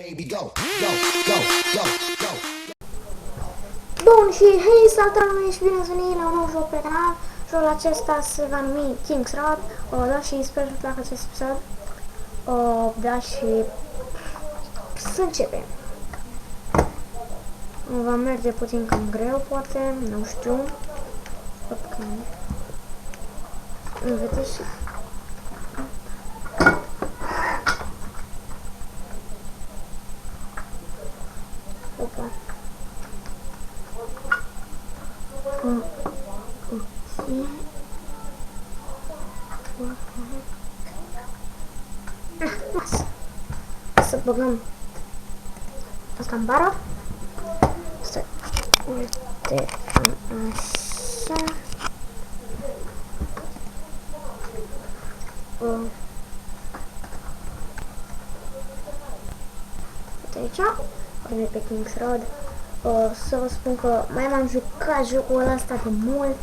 Baby, go, go, go, go, go. Bun și hei, salutare și bine ați venit la un nou joc pe canal. Jocul acesta se va numi King's Road. Da, și sper să-vă placă acest episod. Da, și să începem. Va merge puțin cam greu, poate, nu știu. Vedeți? Opa. Lasă. Să băgăm asta în bară. Să uite așa. Uite aici. Urmei pe King's Road. Să vă spun că mai m-am jucat jocul ăsta de mult,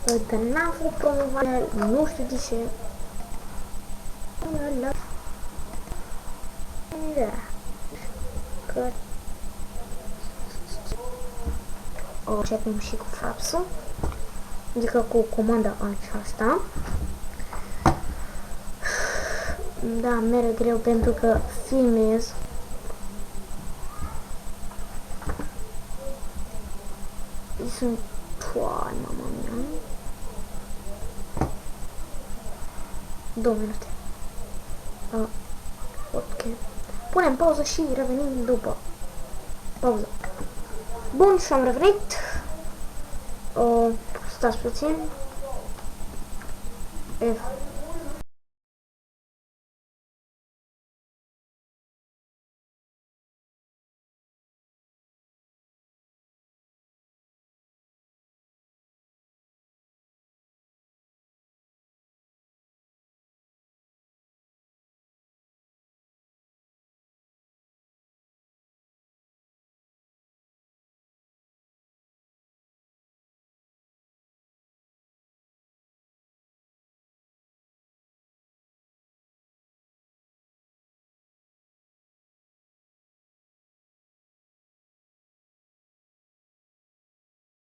dar n-am făcut promovare, nu știu de ce. Da. Că începem și cu frapsul, adică cu comanda aceasta. Da, merge greu pentru că filmez. Sunt toate, mama mea. 2 minute. Ok. Punem pauză și revenim după pauză. Bun, și am revenit. Stați puțin. F.